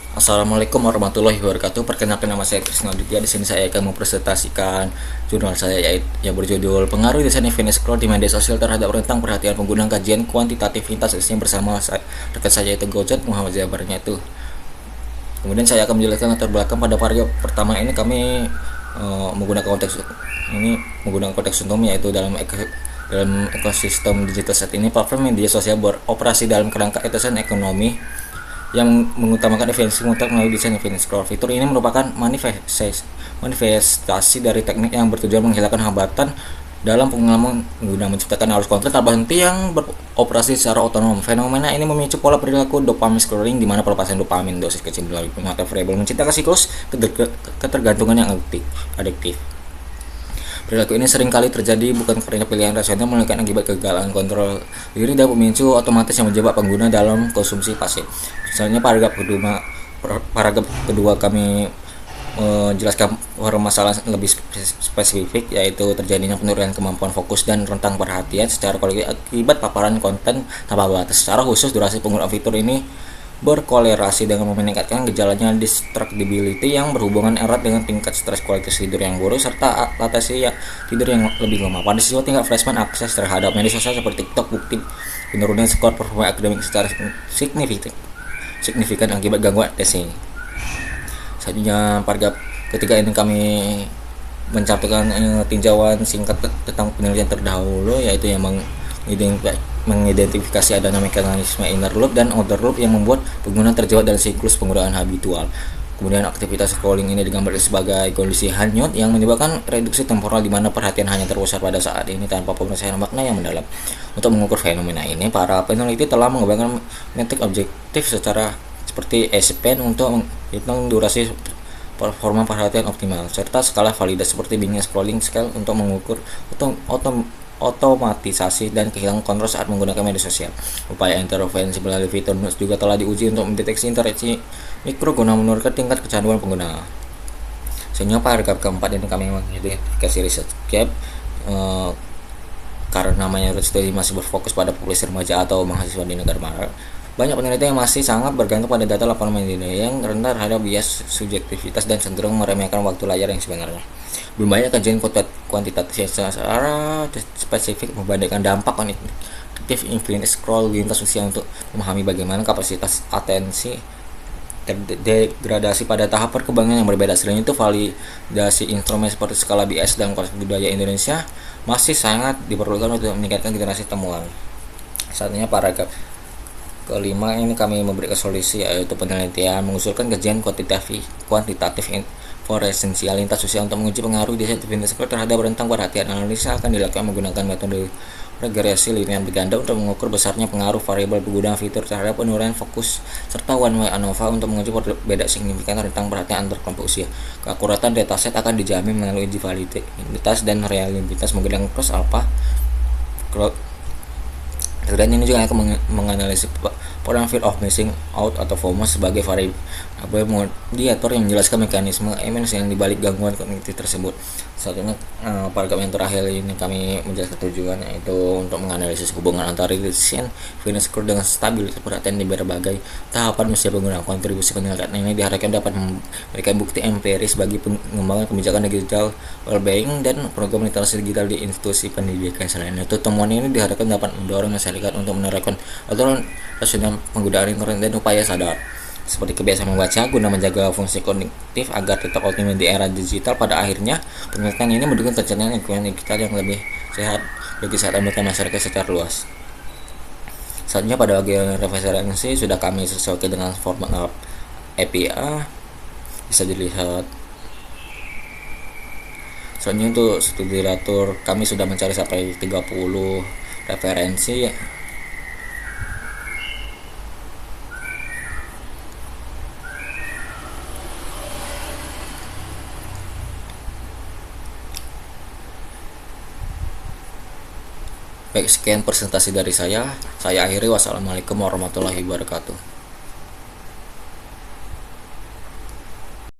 Assalamualaikum warahmatullahi wabarakatuh. Perkenalkan nama saya Krisna Ditya. Di sini saya akan mempresentasikan jurnal saya yang berjudul Pengaruh Desain Infinite Scroll di Media Sosial Terhadap Rentang Perhatian Pengguna Kajian Kuantitatif Lintas Usia bersama rekan saya itu Gojat Muhammad Jabarnya itu. Kemudian saya akan menjelaskan latar belakang pada paragraf pertama ini kami menggunakan konteks umum yaitu dalam ekosistem digital saat ini platform media sosial beroperasi dalam kerangka etasan ekonomi yang mengutamakan efisiensi mutlak melalui desain infinite scroll. Fitur ini merupakan manifestasi dari teknik yang bertujuan menghilangkan hambatan dalam pengalaman pengguna menciptakan arus konten tanpa henti yang beroperasi secara otonom. Fenomena ini memicu pola perilaku dopamine scrolling di mana pelepasan dopamin dosis kecil melalui penguatan variabel menciptakan siklus ketergantungan yang adiktif. Perilaku ini seringkali terjadi bukan karena pilihan rasional, melainkan akibat kegagalan kontrol diri dan pemicu otomatis yang menjebak pengguna dalam konsumsi pasif. Misalnya paragraf kedua kami menjelaskan masalah lebih spesifik, yaitu terjadinya penurunan kemampuan fokus dan rentang perhatian secara kolektif akibat paparan konten tanpa batas. Secara khusus, durasi penggunaan fitur ini berkolerasi dengan meningkatkan gejalanya distractibility yang berhubungan erat dengan tingkat stres, kualitas tidur yang buruk, serta latensi tidur yang lebih lemah. Pada sisi tingkat freshman akses terhadap media sosial seperti TikTok bukti penurunan skor performa akademik secara signifikan akibat gangguan atensi. Selanjutnya paragraf ketiga ini kami mencantumkan tinjauan singkat tentang penelitian terdahulu, yaitu yang mengidentifikasi adanya mekanisme inner loop dan outer loop yang membuat pengguna terjebak dalam siklus penggunaan habitual. Kemudian aktivitas scrolling ini digambarkan sebagai kondisi hanyut yang menyebabkan reduksi temporal di mana perhatian hanya terpusat pada saat ini tanpa penyelesaian makna yang mendalam. Untuk mengukur fenomena ini, para peneliti telah mengembangkan metrik objektif seperti S-Pen untuk menghitung durasi performa perhatian optimal, serta skala validasi seperti Bing Scrolling Scale untuk mengukur otomatisasi dan kehilangan kontrol saat menggunakan media sosial. Upaya intervensi melalui fitur nudge juga telah diuji untuk mendeteksi interaksi mikro guna menurunkan tingkat kecanduan pengguna. Sehingga paragraf keempat ini kami mengidentifikasi research gap karena namanya studi masih berfokus pada populasi remaja atau mahasiswa di negara barat. Banyak peneliti yang masih sangat bergantung pada data laporan media yang rendah terhadap bias subjektivitas dan cenderung meremehkan waktu layar yang sebenarnya. Belum banyak kajian kuantitatif secara spesifik membandingkan dampak kognitif infinite scroll lintas usia untuk memahami bagaimana kapasitas atensi terdegradasi pada tahap perkembangan yang berbeda. Selain itu, validasi instrumen seperti skala BS dan konteks budaya Indonesia masih sangat diperlukan untuk meningkatkan generasi temuan. Saatnya paragraf kelima ini kami memberikan solusi, yaitu penelitian mengusulkan kajian kuantitatif forensial lintas usia untuk menguji pengaruh desain infinite scroll terhadap rentang perhatian. Analisa akan dilakukan menggunakan metode regresi linear berganda untuk mengukur besarnya pengaruh variabel pengguna fitur terhadap penurunan fokus, serta one way ANOVA untuk menguji perbedaan signifikan rentang perhatian antar kelompok usia. Keakuratan dataset akan dijamin melalui uji validitas dan reliabilitas menggunakan cross alpha. Dan ini juga akan menganalisis peran fear of missing out atau FOMO sebagai variabel mediator yang menjelaskan mekanisme emosi yang dibalik gangguan kognitif tersebut. Satunya paragraf yang terakhir ini kami menjelaskan tujuan, yaitu untuk menganalisis hubungan antara desain infinite scroll dengan stabilitas perhatian di berbagai tahapan usia pengguna. Kontribusi penelitian ini diharapkan dapat memberikan bukti empiris bagi pengembangan kebijakan digital well-being dan program literasi digital di institusi pendidikan. Selain itu, temuan ini diharapkan dapat mendorong masyarakat untuk menerapkan aturan rasional penggunaan internet dan upaya sadar seperti kebiasaan membaca guna menjaga fungsi kognitif agar tetap optimal di era digital. Pada akhirnya, penelitian ini mendukung tercapainya lingkungan digital yang lebih sehat bagi anggota masyarakat secara luas. Selanjutnya pada bagian referensi sudah kami sesuaikan dengan format API, bisa dilihat. Selanjutnya untuk studi literatur kami sudah mencari sampai 30 referensi. Baik, sekian presentasi dari saya. Saya akhiri. Wassalamualaikum warahmatullahi wabarakatuh.